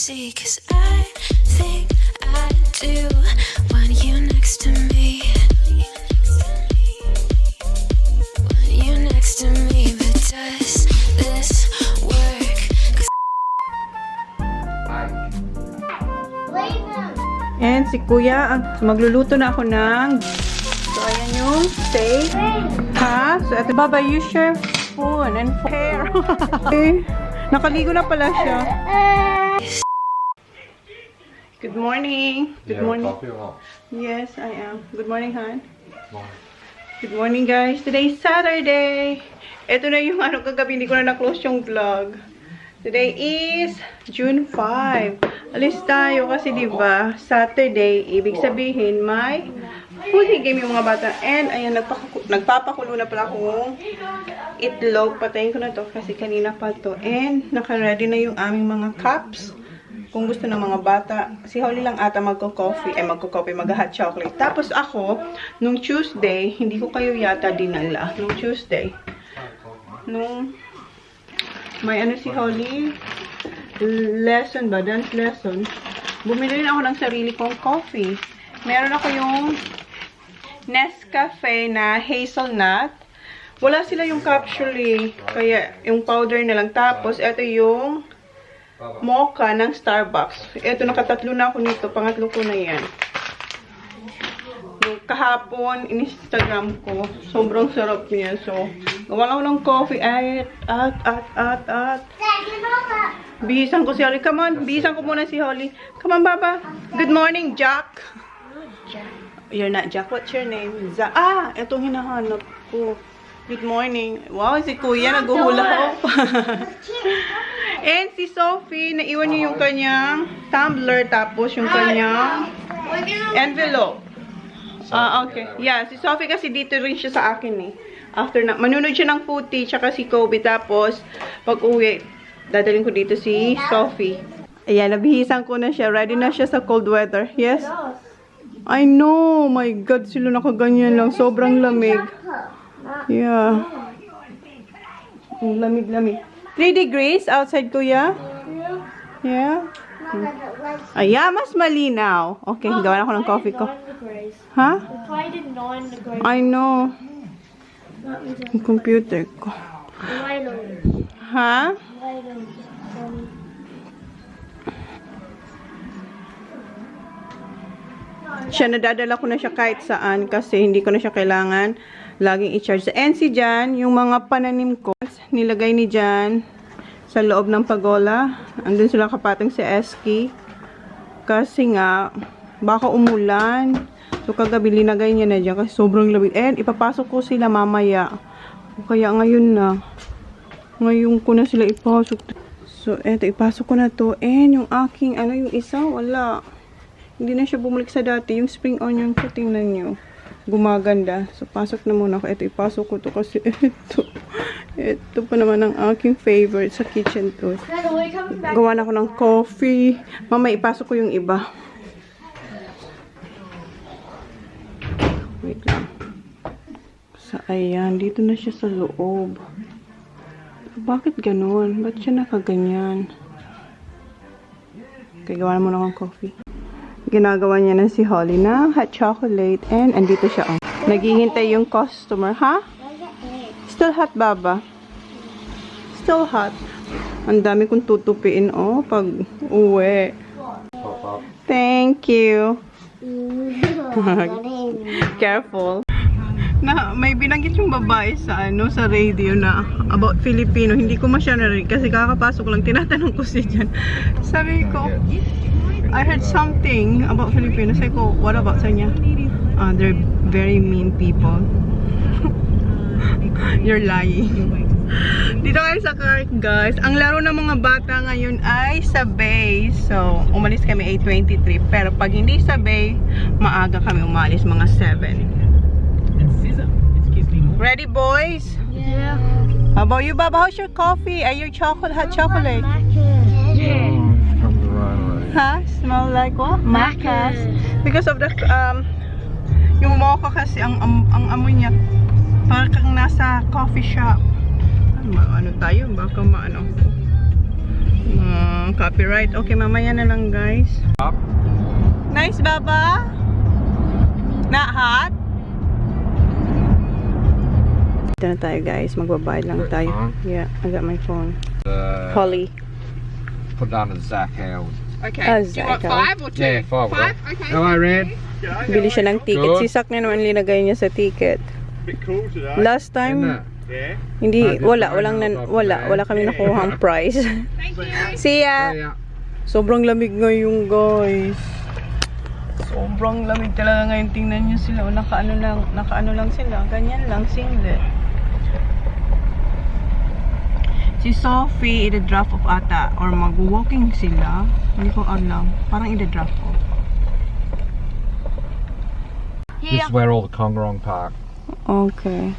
see, 'cause I think I do want you next to me. Want you next to me, but does this work? And si Kuya, magluluto na ako ng, so ayan yung steak. Ha? So ito, Baba, use your spoon and hair. Okay. Nakaligo na pala siya. Good morning. Good morning. Yes, I am. Good morning, Han. Good morning, guys. Today is Saturday. Ito na yung kagabi, hindi ko na na-close yung vlog. Today is June 5. Alis tayo kasi diba, Saturday, ibig sabihin may fully game yung mga bata. And ayan, nagpapakulo na pala akong itlog. Patayin ko na to kasi kanina pa to. And naka-ready na yung aming mga cups. Kung gusto ng mga bata, si Holly lang ata magko-coffee, mag-hot chocolate. Tapos ako, nung Tuesday, hindi ko kayo yata dinala. Nung Tuesday, nung may ano si Holly, lesson ba? Dance lesson. Bumili rin ako ng sarili kong coffee. Meron ako yung Nescafe na hazelnut. Wala sila yung capsule eh. Kaya yung powder na lang. Tapos, ito yung mocha ng Starbucks. Ito, nakatatlo na ako nito. Pangatlo ko na yan. Yung kahapon, in-Instagram ko. Sobrang sarap niya. So, gawa lang ako ng coffee. At. Bihisan ko si Holly. Come on, bihisan ko muna si Holly. Come on, Baba. Good morning, Jack. You're not Jack. What's your name? Itong hinahanap ko. Good morning. Wow, si Kuya naghuhula hop. And si Sophie, naiwan niyo yung kanyang tumbler tapos yung kanyang envelope. Okay. Yeah, si Sophie kasi dito rin siya sa akin eh. After na, manunod siya ng puti, tsaka si Kobe, tapos pag uwi, dadalhin ko dito si Sophie. Ayan, nabihisan ko na siya. Ready na siya sa cold weather. Yes? I know. My God, sila nakaganyan lang. Sobrang lamig. Yeah. Lamig. 3 degrees outside, Kuya? Yeah? Ayan, mas malinaw. Okay, gawa na ako ng coffee ko. Ha? I know. Yung computer ko. Ha? Siya, nadadala ko na siya kahit saan kasi hindi ko na siya kailangan laging i-charge. And si Jan, yung mga pananim ko, nilagay ni Jan sa loob ng pagola. Andun sila kapatong si Eski. Kasi nga, baka umulan. So, kagabi, linagay niya na dyan kasi sobrang lamig. And, ipapasok ko sila mamaya. Kaya ngayon na. Ngayon ko na sila ipasok. So, eto, ipasok ko na to. And, yung aking, yung isa, wala. Hindi na siya bumalik sa dati. Yung spring onion ko, tingnan nyo. Gumaganda. So, pasok na muna ako. Ito, ipasok ko to kasi ito pa naman ang aking favorite sa kitchen to. Gawa na ako ng coffee. Mamaya, ipasok ko yung iba. Wait lang. So, ayan. Dito na siya sa loob. Bakit ganun? Ba't siya nakaganyan? Okay, gawa na muna akong coffee. Ginagawa niya na si Holly na hot chocolate. And andito siya. Oh. Naghihintay yung customer. Ha? Still hot, Baba? Still hot. Ang dami kong tutupiin, pag uwi. Thank you. Careful. Na, may binanggit yung babae sa sa radio na about Filipino. Hindi ko masyadong narinig kasi kakapasok lang. Tinatanong ko si Jan. Sabi ko, I heard something about Filipinos. Sabi ko, what about sa niya? They're very mean people. You're lying. Dito kayo sa car, guys. Ang laro ng mga bata ngayon ay sa bay. So, umalis kami 8:23. Pero pag hindi sa bay, maaga kami umalis, mga 7. Ready, boys? Yeah. How about you, Baba? How's your coffee? Are your hot chocolate? Yeah. Huh? Smell like what? Macas. Because of the yung mocha kasi ang amoy niya parang nasa coffee shop. Ano tayo? Baka copyright. Okay, mamaya na lang guys. Nice, Baba? Not hot? Dito na tayo guys. Magbabayad lang tayo. Yeah, I got my phone. Holly. Put down a Zach Howard. Okay. Do you want 5 or 2? Yeah, 5. 5? Okay. Hello, Red. Bili siya ng ticket. Good. Si Sak na naman linagay niya sa ticket. Bit cool today. Last time, Yeah. hindi, wala kami nakuhang prize. Thank you. See ya! Sobrang lamig ngayon guys. Sobrang lamig talaga ngayon. Tingnan nyo sila. Nakaano lang sila. Ganyan lang, singlet. Si Sophie, ida-drop off ata. Or mag-walking sila. Hindi ko alam. Parang ida-drop off. This is where all the Kongarong park. Okay.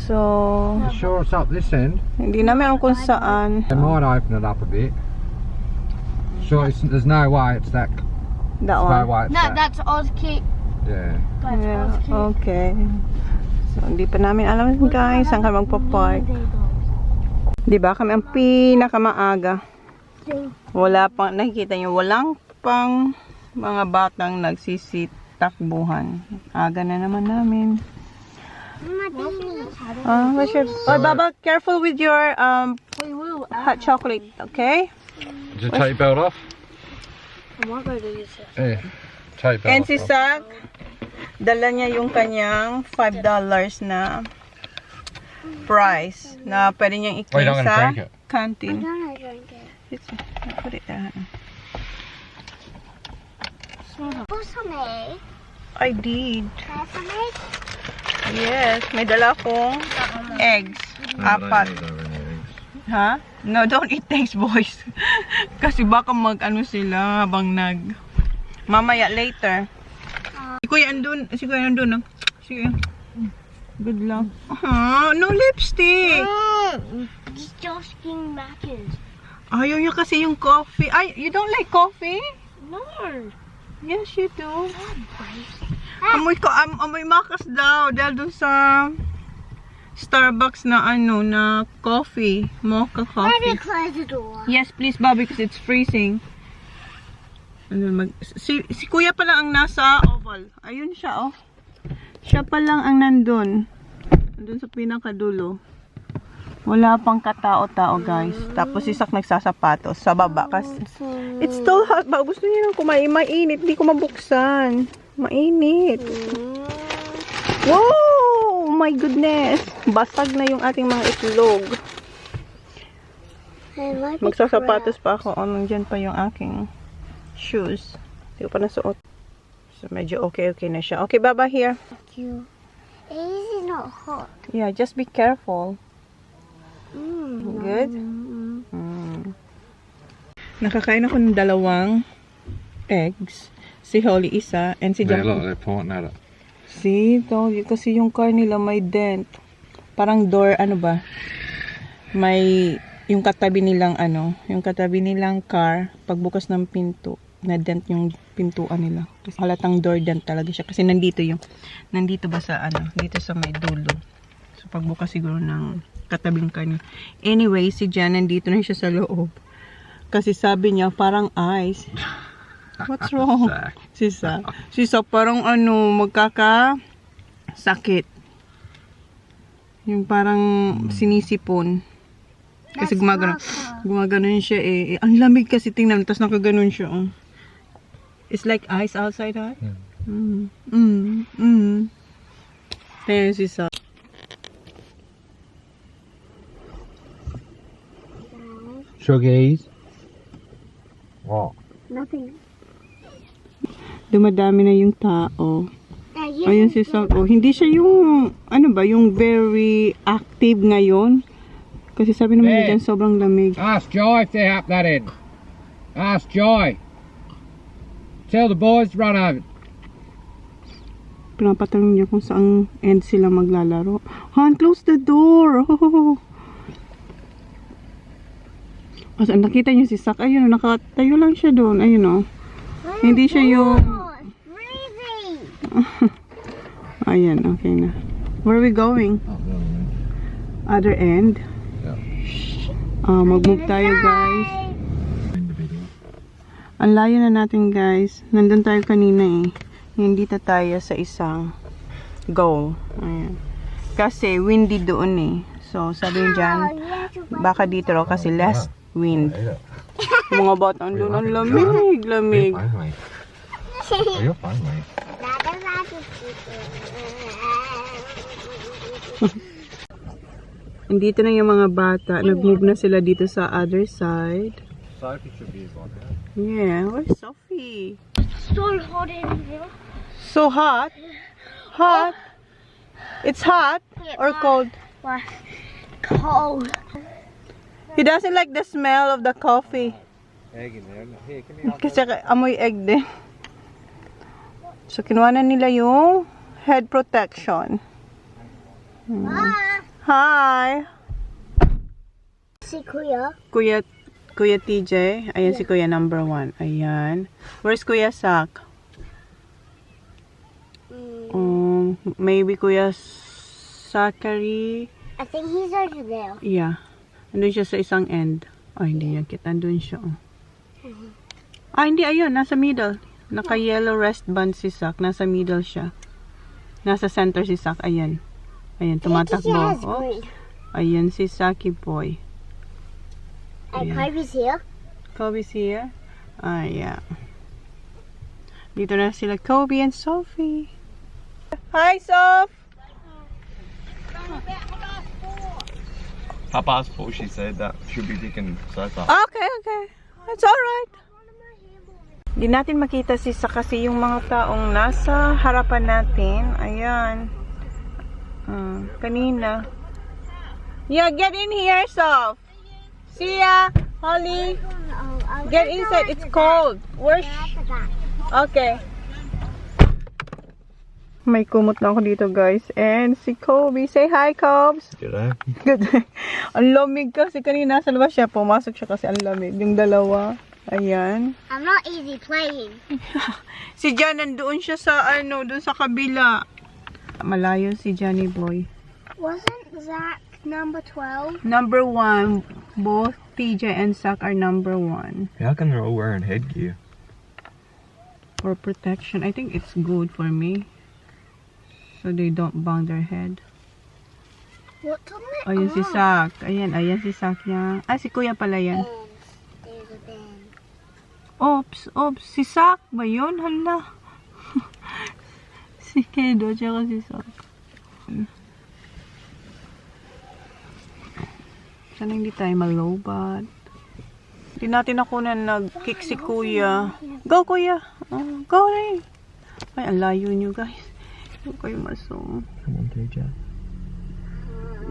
So, Sure it's up this end? hindi namin alam kung saan. They might open it up a bit. Sure, there's no way it's that. That There's no one. way it's that. That's Ozkit. Yeah. That's Yeah, Ozkit. okay. So, hindi pa namin alam guys saan kami magpapark. Diba kami ang pinakamaaga. Wala pang, nakikita nyo, walang pang mga batang nagsisitakbuhan. Aga na naman namin. What's your... Oh, Baba, careful with your hot chocolate, okay? Did you take your belt off? I'm not going to do this. Yeah. Take your belt And off. si Sak, dala niya yung kanyang $5 na price na pwede niyang Well, you're i-claim not gonna sa drink it. canteen. I'm going to drink it. I put it there. What's some egg? I did. Can I have some egg? Yes, may dala akong eggs. Apat. Ha? No, don't eat eggs, boys. Kasi baka mag-ano sila habang mamaya, later. Si Kuya andun. No? Sige. Good luck. No lipstick. Just joking matches. Ayaw niya kasi yung coffee. Ay, you don't like coffee? No. Yes, you do. Amoy makas daw dahil dun sa Starbucks na na coffee. Mocha Let coffee. me close the door. Yes, please, Bobby, because it's freezing. Si Kuya pala ang nasa oval. Ayun siya, oh. Siya pa lang ang nandun. Nandun sa pinakadulo. Wala pang katao-tao, guys. Tapos si Sak nagsasapatos sa baba. Kasi it's still hot. Ba, gusto niya nang kumain. Mainit. Hindi ko mabuksan. Mainit. Wow! Oh my goodness. Basag na yung ating mga itlog. Magsasapatos pa ako. Nandyan pa yung aking shoes. Hindi ko pa nasuot. So, medyo okay na siya. Okay, Baba, here. Thank you. It is not hot. Yeah, just be careful. Good? Nakakain ako ng 2 eggs. Si Holly isa, and si Yeah, John. look, they're pointing at it. See, told you, kasi yung car nila may dent. Parang door, may, yung katabi nilang car, pagbukas ng pinto, na dent yung pintuan nila. Kasi halatang door dent talaga siya. Kasi nandito ba sa dito sa may dulo. So, pagbukas siguro ng katabing car nila. Anyway, si Jan, nandito na siya sa loob. Kasi sabi niya, parang ice. What's wrong? Sisa, parang magkakasakit. Yung parang sinisipon. Kasi gumagano siya eh. Ang lamig kasi tingnan, tapos nakaganon siya. Oh. It's like ice outside, huh? Ayan si Sa. Sugies. What? Nothing. Dumadami na yung tao. Ayun si Sa. Oh, hindi siya yung, yung very active ngayon. Kasi sabi naman niya dyan, sobrang lamig. Ask Joy if they're up that end. Ask Joy. Tell the boys to run over. Pinapatanong niya kung saan end sila maglalaro. Han, close the door! Oh. As nakita niyo si Sak, ayun, nakatayo lang siya doon. Ayun, oh. Hindi siya yung... Ayan, okay na. Where are we going? Other end? Yeah. Mag-move tayo, guys. Ang layo na natin, guys. Nandun tayo kanina eh. Nandito tayo sa isang goal. Ayan. Kasi windy doon eh. So, sabi dyan, baka dito raw kasi less wind. Mga batang doon, ang lamig, lamig. You're fine, mate. Dito na yung mga bata. Nag-move na sila dito sa other side. Sophie should be on there. Yeah, where's Sophie? So hot in here. So hot? Hot? It's hot or cold? What? Cold. He doesn't like the smell of the coffee. Egg in there. Hey, can you help? Kasi amoy egg din. So, kinuha na nila yung head protection. Hi! Si Kuya. Kuya TJ. Ayan si Kuya number 1. Ayan. Where's Kuya Sak? Maybe Kuya Sakari. I think he's over there. Yeah. Andun siya sa isang end. Ay, hindi niya kita. Andun siya. Hindi. Ayun. Nasa middle. Naka-yellow wristband si Sak. Nasa middle siya. Nasa center si Sak. Ayan. Ayan. Tumatakbo. Oh. Ayan si Saki boy. And Kobe's here. Kobe's here. Yeah. Dito na sila Kobe and Sophie. Hi, Soph! Her passport, she said that should be taken sofa. Okay. It's alright. Hindi natin makita si Sak kasi yung mga taong nasa harapan natin. Ayan. Kanina. Yeah, get in here, Soph. See ya, Holly. Get inside. It's cold. Where's... Okay. May kumot na ako dito, guys. And si Kobe. Say hi, Cobs. G'day. Good. Ang lamig kasi kanina sa labas siya. Pumasok siya kasi ang lamig. Yung dalawa. Ayan. I'm not easy playing. Si Jan, nandoon siya sa doon sa kabila. Malayo si Johnny Boy. Wasn't Zach number 12? Number 1. Both TJ and Zach are number 1. How come they're all wearing headgear? For protection. I think it's good for me. So they don't bang their head. What's on it? Ayan si Zach. Ayan si Zach niya. Si Kuya pala yan. There's a band. Oops. Si Zach ba yun? Hala. Si Kedo, tsaka si Zach. Sana hindi tayo malobat. Hindi natin ako na nag-kick si Kuya. Go, Kuya. Go rin. Ay, ang layo nyo, guys. Huwag kayo masong. Come on, TJ.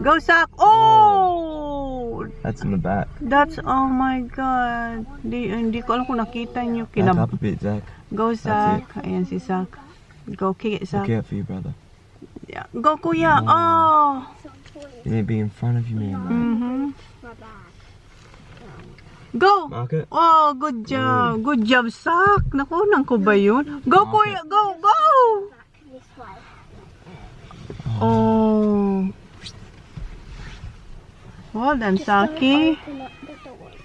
Go, Zach! Oh! That's in the back. That's, oh my God. Hindi ko alam kung nakita nyo. Back up a bit, Zach. Go, Zach. Ayan si Zach. Go, kick it, Zach. Look out for you, brother. Yeah. Go, Kuya. Oh! You need to be in front of you, man. My bag. Go! Mark it. Oh, good job. Good job, Zach. Nakunan ko ba yun? Go, Kuya. Go, go! This way. Oh. Well done, Saki. Open up the doors.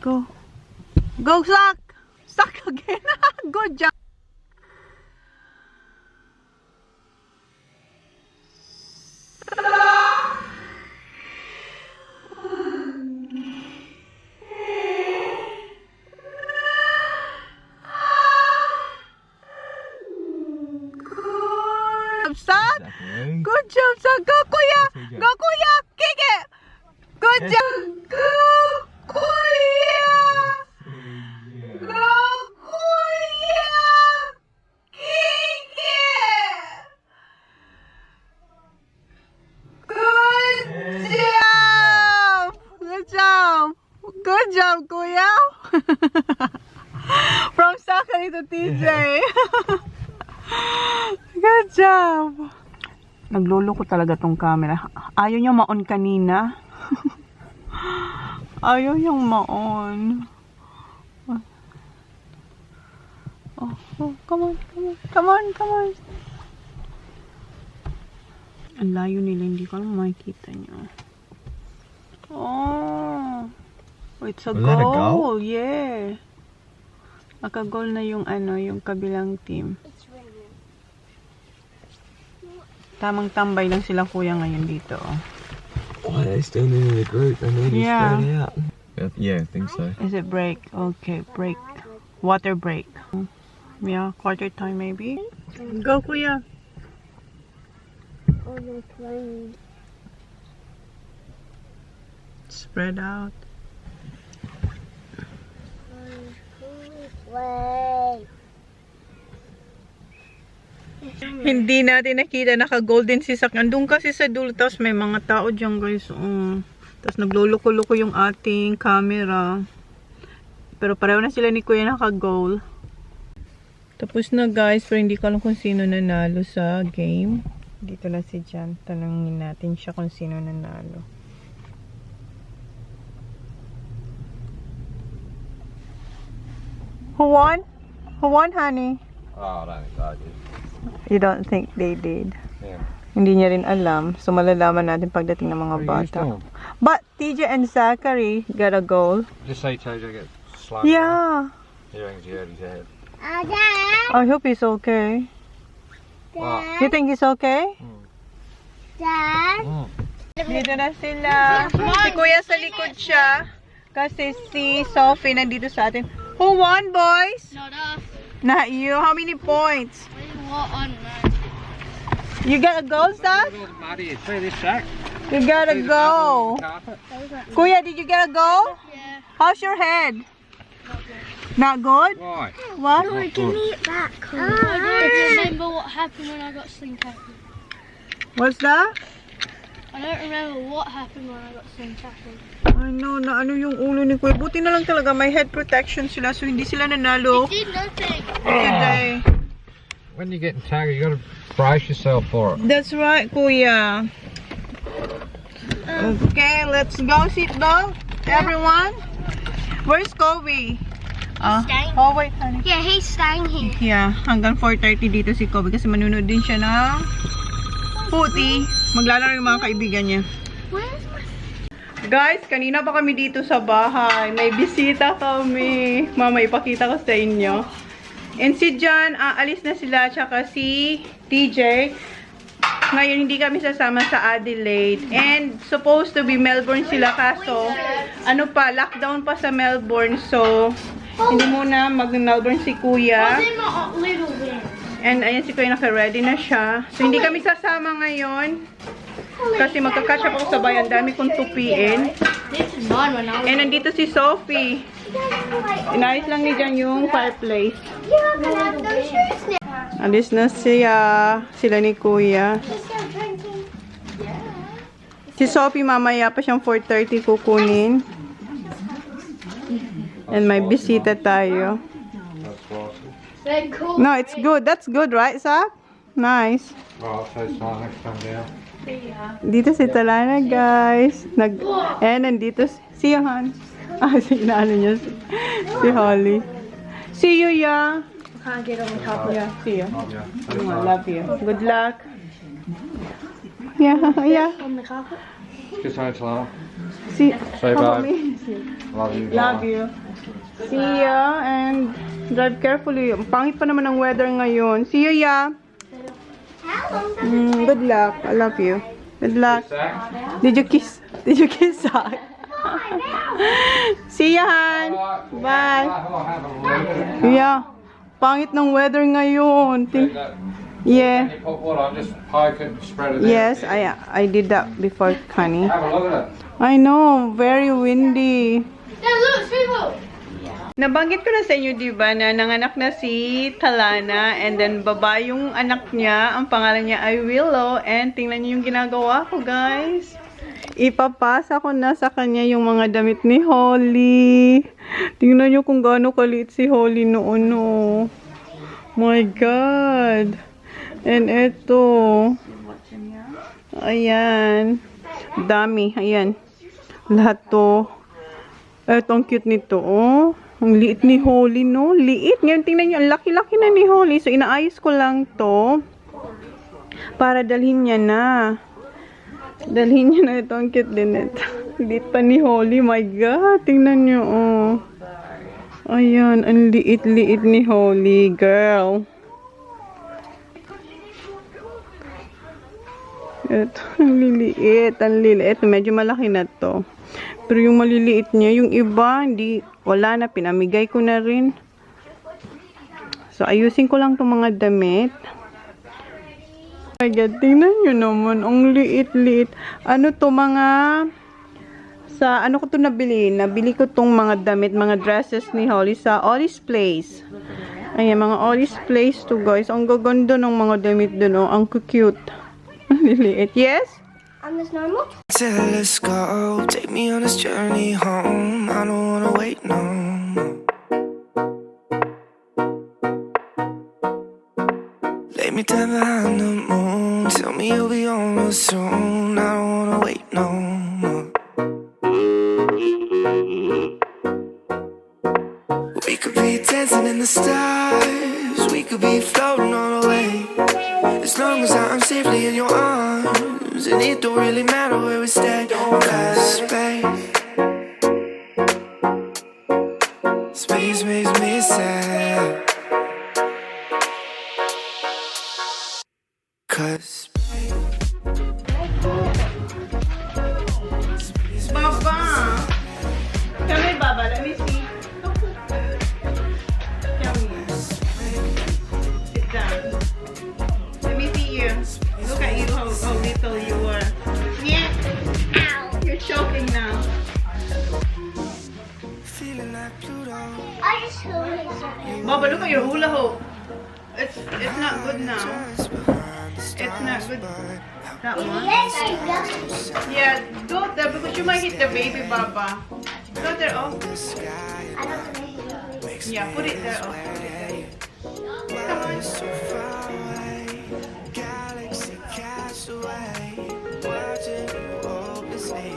Go. Go, Zach! Zach again. Good job. Zach. Exactly. Good job, Zach. Go, Kuya. Go, Kuya. Kick it. Good job. Go, Kuya. Go, Kuya. Kick it. Good job. Good job. Good job, Kuya. From Sakari to TJ. Good job. Naglolo ko talaga tong camera. Ayaw niya ma-on kanina. Ayaw niyang ma-on. Oh, come on. Ang layo nila, hindi ko alam makikita nyo. Oh, it's a Was that a goal. goal? Yeah. Naka-goal na yung yung kabilang team. It's raining. Tamang tambay lang sila kuya ngayon dito. Why are they still in the group? They need to Yeah. spread out. Yeah, I think so. Is it break? Okay, break. Water break. Yeah, quarter time maybe. Go kuya. Oh, they're playing. Spread out. Play. Hindi natin nakita, naka-golden si Sak. Andun kasi sa dulo, tapos may mga tao dyan guys. Tapos nagluluko-luko yung ating camera. Pero pareho na sila ni Kuya naka-goal. Tapos na guys, pero hindi ko alam kung sino nanalo sa game. Dito na si Jan. Tanungin natin siya kung sino nanalo. Who won? Who won, honey? Oh, I don't think I did. You don't think they did? Yeah. Hindi niya rin alam. So, malalaman natin pagdating ng mga bata. But, TJ and Zachary got a goal. Just say TJ gets slow. Yeah. He reckons he hurt his head. Dad. I hope he's okay. Dad. You think he's okay? Dad. Dito na sila. Si Kuya sa likod siya. Kasi si Sophie nandito sa atin. Who won, boys? Not us. Not you. How many points? What on You got a goal, Stas? Muddy, see this sack? You got a goal. Kuya, did you get a goal? Yeah. How's your head? Not good? Why? What? Give me it back. I don't remember what happened when I got sling tackled. What's that? I don't remember what happened when I got sling tackled. I know na ano yung ulo ni Kuya. Buti na lang talaga may head protection sila so hindi sila nanalo Did nothing. today. When you're getting tackled, you got to brace yourself for it. That's right, Kuya. Okay, let's go. Sit down, everyone. Where's Kobe? Staying. Oh, wait, honey. Yeah, he's staying here. Yeah, hanggang 4:30 dito si Kobe kasi manunod din siya ng puti. Maglalaro yung mga kaibigan niya. Where's my... Guys, kanina pa kami dito sa bahay. May bisita kami. Mama, ipakita ko sa inyo. And si John, aalis na sila, tsaka si TJ. Ngayon, hindi kami sasama sa Adelaide. And supposed to be Melbourne sila, kaso ano pa, lockdown pa sa Melbourne. So, hindi muna mag-Melbourne si Kuya. Little win. And ayan si Kuya, naka-ready na siya. So, hindi kami sasama ngayon. Kasi magka-catch up ako sa bayan. Dami kong tupiin. This is mine when I was. And nandito si Sophie. Inayos lang ni Jan yung fireplace. Yeah, but I have those shoes now. Alis na sila ni Kuya. Let's go drinking. Si Sophie mamaya pa siyang 4:30 kukunin. And may bisita tayo. They're cool. No, it's good. That's good, right, Zach? Nice. Right, I'll say something next time down. Dito si Talana, guys. Nandito si Johan. Si inaano niya si Holly. See you, ya. Can't get on the top. Yeah, see you. Yeah. I love you. Good luck. Yeah, yeah. On the carpet. Good time, Salama. See, Say how about bye. me? Love you. Love you. See ya and drive carefully. Ang pangit pa naman ang weather ngayon. See you, ya. Good luck. I love you. Good luck. Did you kiss? Did you kiss Zach? See ya, Han. Bye. Yeah. Pangit ng weather ngayon. Yeah. You put what on, just poke it and spread it out. Yes, I did that before, honey. Have a look at it. I know, very windy. Now look, people. Nabanggit ko na sa inyo, di ba, na nanganak na si Talana and then baba yung anak niya. Ang pangalan niya ay Willow and tingnan niyo yung ginagawa ko, guys. Ipapasa ko na sa kanya yung mga damit ni Holly. Tingnan niyo kung gaano kaliit si Holly noon, no. My God. And eto. Ayan. Dami. Ayan. Lahat to. Eto, ang cute nito, oh. Ang liit ni Holly, no? Liit. Ngayon, tingnan niyo. Ang laki-laki na ni Holly. So, inaayos ko lang to. Para dalhin niya na. Dalhin niyo na ito. Ang cute din ito. Liit pa ni Holly. My God. Tingnan niyo, oh. Ayan. Ang liit-liit ni Holly. Girl. Ito. Ang liliit. Ang liliit. Medyo malaki na to. Pero yung maliliit niya, yung iba, hindi, wala na. Pinamigay ko na rin. So, ayusin ko lang itong mga damit. Oh my God, tingnan nyo naman. Ang liit-liit. Ano to mga... Sa ano ko to nabili? Nabili ko tong mga damit, mga dresses ni Holly sa Ollie's Place. Ayan, mga Ollie's Place to guys. Ang gaganda ng mga damit dun, oh. Ang cute. Ang liliit. Yes? This normal? Let's go, take me on this journey home. I don't wanna wait no more. Lay me down behind the moon. Tell me you'll be on real soon. I don't wanna wait no more. We could be dancing in the stars. We could be floating on away. As long as I'm safely in your arms, and it don't really matter where we stay. Cause space makes me sad. Cause Baba! Come here, Baba. Let me see. Come here. Sit down. Let me see you. Look at you, how little you are. Yeah. Ow. You're choking now. feeling like Pluto. I just feel like something. Baba, look at your hula hoop. It's not good now. It's not good. That one? Yes, I guess. Yeah, go there because you might hit the baby, Baba. Go there, oh. I don't think Yeah, put it there, oh. Put it there. Come on. So far away, galaxy cast away, watching you hopelessly.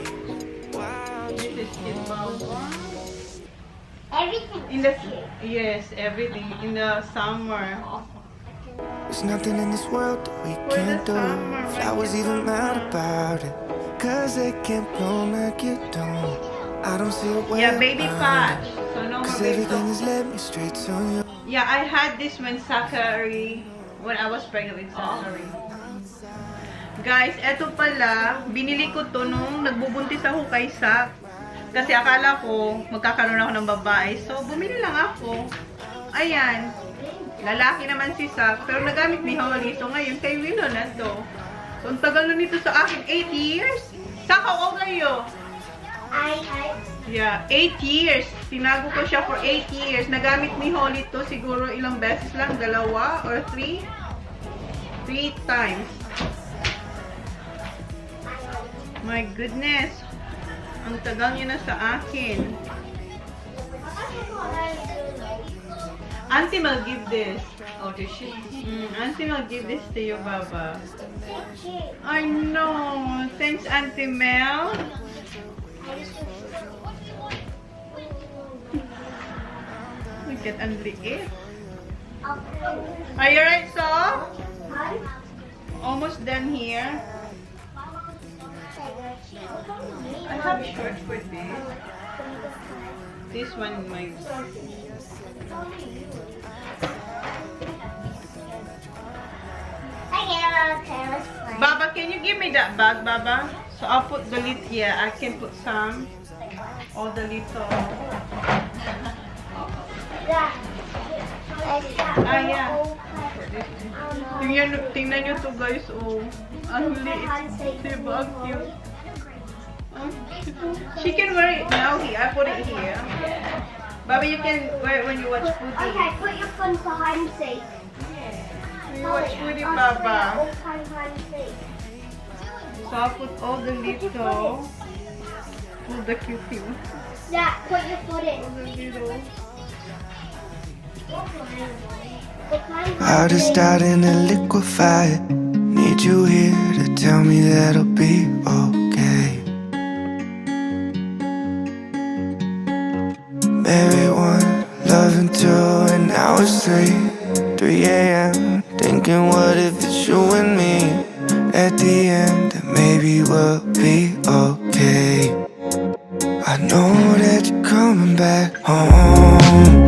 This is Baba. everything. In the yes, everything in the summer. There's nothing in this world that we For the can't do. summer, Flowers even mad about it, cause they can't bloom like you don't. I don't see a way Yeah, baby around patch. it, So no more cause baby everything patch. has led me straight to you. Yeah, I had this when I was pregnant with Zachary. Guys, eto pala, binili ko to nung nagbubuntis ako kay Sak. Kasi akala ko magkakaroon ako ng babae. So, bumili lang ako. Ayan. Lalaki naman si Sak. Pero nagamit ni Holly. So, ngayon kay Willow na to. So, ang tagal na nito sa akin. 8 years? Sak, how old are you? Yeah, 8 years. Tinago ko siya for 8 years. Nagamit ni Holly to siguro ilang beses lang. 2 or 3? 3 times. My goodness. Ang tagal niya na sa akin. Auntie will give this. Oh, does she? Auntie will give this to you, Baba. I know. Thanks, Auntie Mel. Look at ang liit. Are you right, so? Almost done here. I have short for this. This one might. Baba, can you give me that bag, Baba? So I'll put the lid here. I can put some. All the little. Yeah. Tingnan nyo to guys, oh. Ang liit. Diba? Ang cute. She can wear it now. I put it here. Baba, you can wear it when you watch Foodie. Okay, put your phone for hide and seek. When you watch Foodie, Baba. Hide and seek. So I'll put all the little. All the cutie. Yeah, put your foot in. All the little. Heart is starting to liquefy. Need you here to tell me that I'll be okay. Married one, loving two, and now it's 3 a.m. Thinking, what if it's you and me? At the end, maybe we'll be okay. I know that you're coming back home.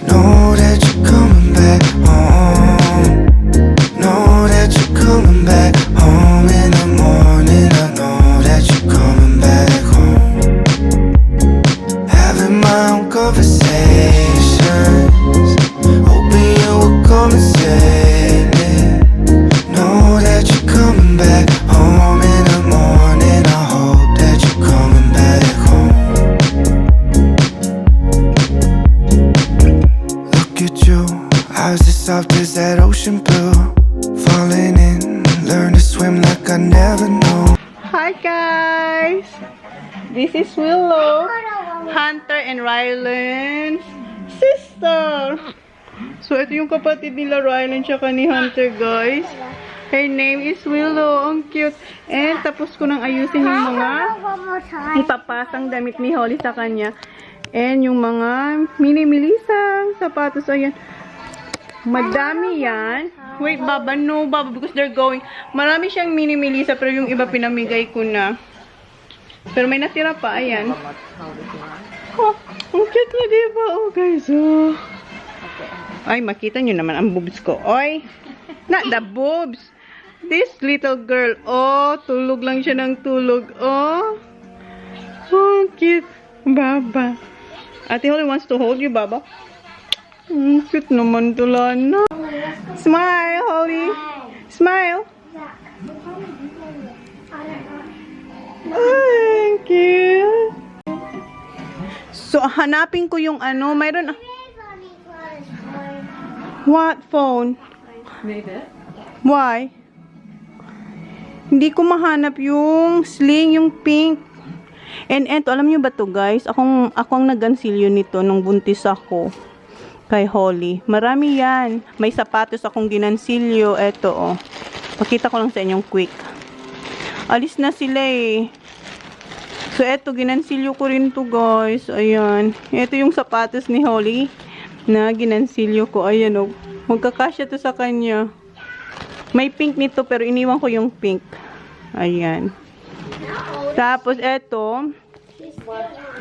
Know that you're coming back home. Know that you're coming back home in the morning. I know that you're coming back home. Having my own conversations, hoping you will come and save me. Know that you're coming back home in the morning. I hope that you're coming back home. Look at you, eyes as soft as that ocean blue. Falling in, learn to swim like I never knew. Hi guys! This is Willow, Hunter and Rylan's sister. So ito yung kapatid nila Rylan tsaka ni Hunter guys. Her name is Willow. Ang cute. And tapos ko nang ayusin yung mga ipapasang damit ni Holly sa kanya. And yung mga mini-milisang sapatos. Ayan. Madami yan. Wait, Baba. No, Baba. Because they're going. Marami siyang mini-milisa. Pero yung iba pinamigay ko na. Pero may natira pa. Ayan. Oh, ang cute niya, diba? Oh, guys. Oh. Ay, makita nyo naman ang boobs ko. Oy. Not the boobs. This little girl. Oh, tulog lang siya ng tulog. Oh. Oh, cute. Baba. Ate Holly wants to hold you, Baba. Cute naman to, Lana. Smile, Holly. Smile. Thank you. So, hanapin ko yung ano. Mayroon. What phone? Why? Hindi ko mahanap yung sling, yung pink. And eto, alam nyo ba to guys? Ako ang nagansilyo nito nung buntis ako. Kay Holly. Marami yan. May sapatos akong ginansilyo. Eto, oh. Pakita ko lang sa inyong quick. Alis na sila eh. So, eto, ginansilyo ko rin to guys. Ayan. Eto yung sapatos ni Holly na ginansilyo ko. Ayan, oh. Magkakasya to sa kanya. May pink nito, pero iniwan ko yung pink. Ayan. Tapos, eto.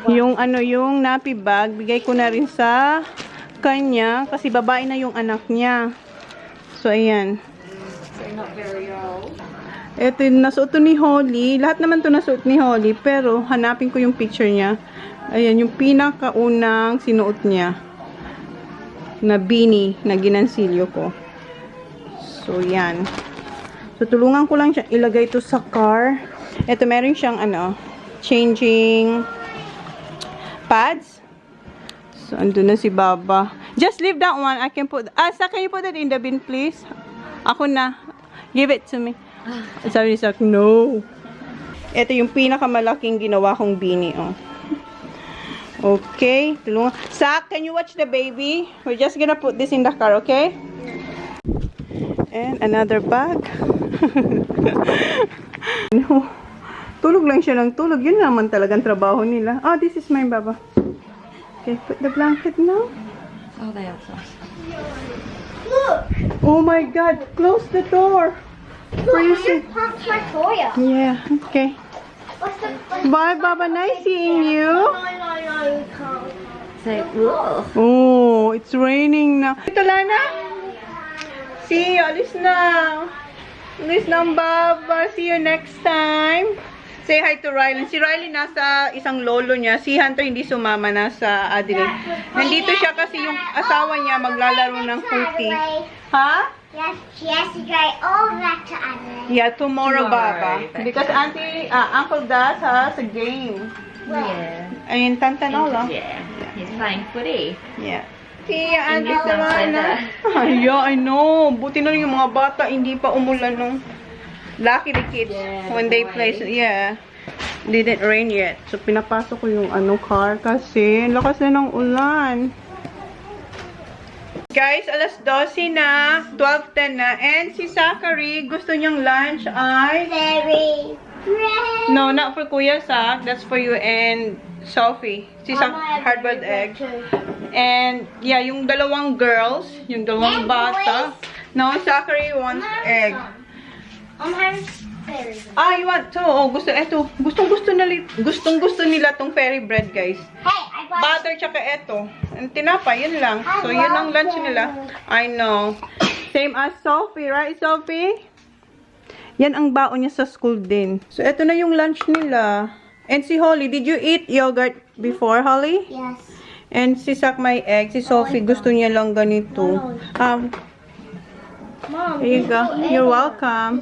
Yung ano, yung nappy bag. Bigay ko na rin sa kanya kasi babae na yung anak niya. So, ayan. Ito yung nasuot to ni Holly. Lahat naman to nasuot ni Holly. Pero, hanapin ko yung picture niya. Ayan, yung pinakaunang sinuot niya. Na beanie na ginansilyo ko. So, yan. So, tulungan ko lang siya ilagay ito sa car. Ito, meron siyang ano, changing pads. So, andun na si Baba. Just leave that one. I can put... Sa, can you put it in the bin, please? Ako na. Give it to me. Sabi ni Sak, no. Ito yung pinakamalaking ginawa kong beanie, oh. Okay. Tulungan. Sak, can you watch the baby? We're just gonna put this in the car, okay? And another bag. No. Tulog lang siya ng tulog. Yun naman talagang trabaho nila. Oh, this is mine, Baba. Okay, put the blanket now. Oh, they outside. Look! Oh my God, close the door. For you see. Pumped my toy up. Yeah, okay. Bye, Baba. Nice seeing you. No, you can't. Say, ugh. Oh, it's raining now. Ito, Lana. See you. Alis na. Alis na ang Baba. See you next time. Say hi to Riley. Si Riley nasa isang lolo niya. Si Hunter hindi sumama, nasa Adelaide. Nandito siya kasi yung asawa niya maglalaro ng puti. Ha? Yes, she has to go all back to Adelaide. Yeah, tomorrow, Tomorrow, Baba. Because Uncle Das has a game. Yeah. Ayun, Tantanola. Yeah. He's playing footy. Yeah. See ya, Auntie English don't say Solana. that. Yeah, I know. Buti na rin yung mga bata, hindi pa umulan nung lucky the kids Yeah, when they play. So, yeah. Didn't rain yet. So, pinapasok ko yung car kasi lakas na ng ulan. Guys, alas 12 na. 12:10 na. And si Zachary, gusto niyang lunch ay... Very red. No, not for Kuya Zach. That's for you and Sophie. Si Zach, hard-boiled egg. And, yeah, yung dalawang girls, yung dalawang And bata. boys. No, Zachary wants egg. I'm having... fairy bread. Ah, you want to? Oh, gustong-gusto nila tong fairy bread, guys. Hey, I bought Butter tsaka eto. Ang tinapay, yun lang. So, yun ang lunch nila. I know. Same as Sophie, right, Sophie? Yan ang baon niya sa school din. So, eto na yung lunch nila. And si Holly, did you eat yogurt before, Holly? Yes. And si Sak may egg. Si Sophie, gusto niya lang ganito. Mom, Here you go. You're welcome.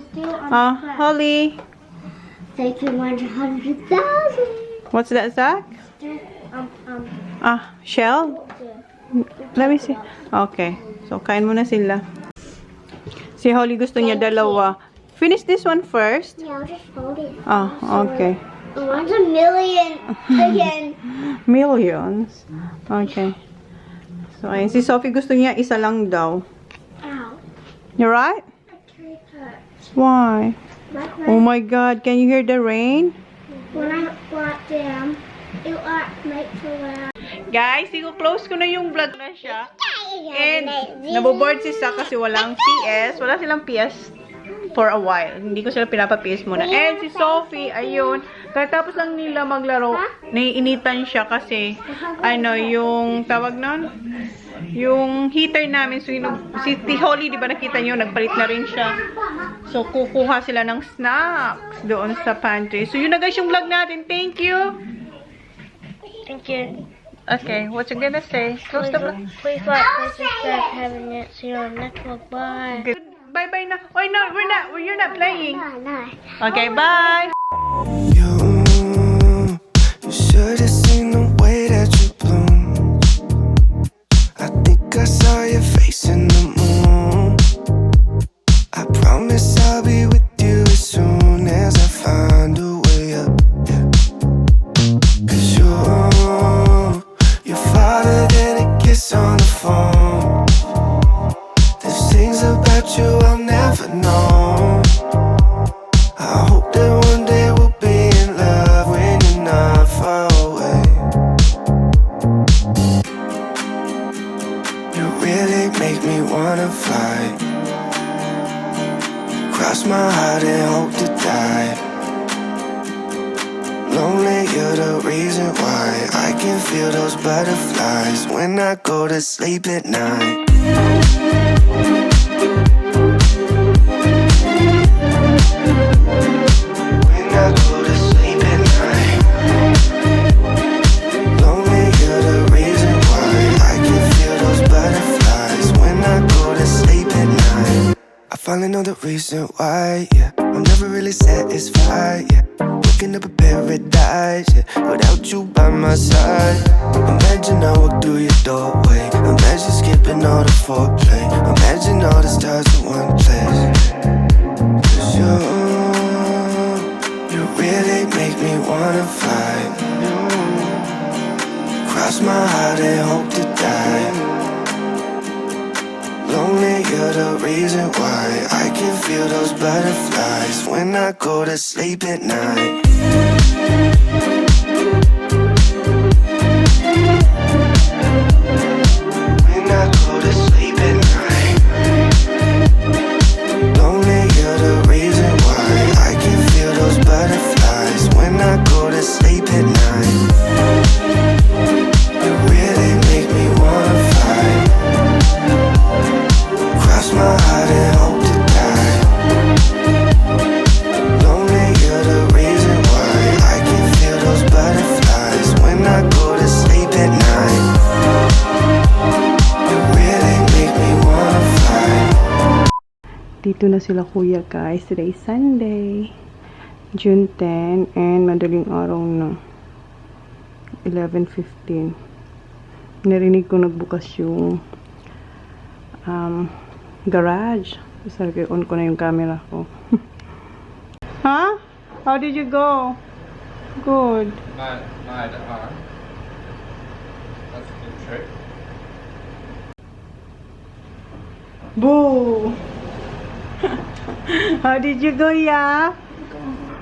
Holly. Thank you 100,000. What's that, Zach? Shell? Let me see. Okay. So, kain muna sila. Si Holly gusto niya dalawa. Finish this one first. Yeah, I'll just fold it. Okay. One's a million again. Millions? Okay. So, ayun. Si Sophie gusto niya isa lang daw. Ow. You right? My tooth hurts. Why? My Oh my God. Can you hear the rain? When I got down, it makes a loud. Guys, i-close ko na yung vlog na siya. And, naboboard si Sak kasi walang PS. Wala silang PS for a while. Hindi ko sila pinapa-PS muna. And si Sophie, ayun. Katapos lang nila maglaro, naiinitan siya kasi, yung tawag nun? Yung heater namin, so si Holly, di ba nakita nyo, nagpalit na rin siya. So, kukuha sila ng snacks doon sa pantry. So, yun na guys yung vlog natin. Thank you! Thank you. Okay, what you gonna say? Close the vlog. Please like, please subscribe, having it. See you on the next vlog. Bye. Bye-bye na. Oh, no, you're not playing. No. Okay, bye! You should have seen the way that you bloom. I think I saw your face in the moon. I promise I'll be with you as soon as I find a way up. Yeah. 'Cause you're farther than a kiss on the phone. There's things about you I'll never know. I hope that one day we'll be in love when you're not far away. You really make me wanna fly. Cross my heart and hope to die. Lonely, you're the reason why I can feel those butterflies when I go to sleep at night. When I go to sleep at night. Lonely, you're the reason why I can feel those butterflies when I go to sleep at night. I finally know the reason why, yeah. I'm never really satisfied, yeah. Waking up a paradise, yeah, without you by my side. Imagine I walk through your doorway. Imagine skipping all the foreplay. Imagine all the stars in one place. 'Cause you really make me wanna fly. Cross my heart and hope to die. Lonely, you're the reason why I can feel those butterflies when I go to sleep at night. When I go to sleep at night. Lonely, you're the reason why I can feel those butterflies when I go to sleep at night. You really make me wanna fly. Cross my heart and hope to die. Lonely, you're the reason why I can feel those butterflies when I go to sleep at night. You really make me wanna fly. Dito na sila kuya guys. Today is Sunday, June 10, and madaling araw na 11:15. Narinig ko nagbukas yung garage. Sabi ko, on ko na yung camera ko. Huh? How did you go? Good. My arm. That's a good trick. Boo! How did you go, ya?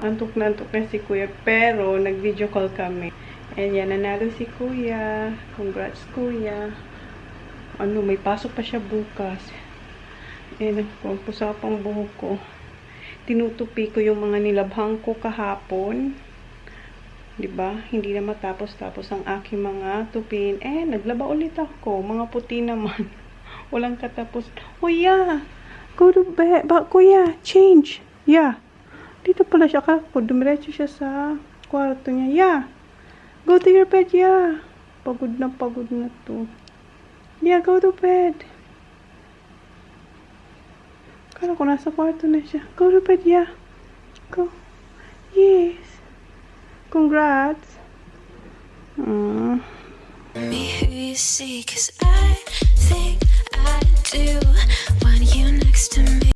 Antok na si kuya. Pero, nag-video call kami. And yan, nanalo si kuya. Congrats, kuya. May pasok pa siya bukas. And, pusapang buhok ko. tinutupi ko yung mga nilabhang ko kahapon. 'Di ba? Hindi na matapos-tapos ang aking mga tupin. Naglaba ulit ako. Mga puti naman. Walang katapos. Kuya, go to bed. Kuya, change. Yeah. Dito pala siya kako. Dumiretso siya sa kwarto niya. Yeah. Go to your bed. Yeah. Pagod na to. Yeah, go to bed. Kala ko nasa kwarto na siya. Go to bed. Yeah. Go. Yes. Congrats. Me who you see, 'cause I think I do when you next to me.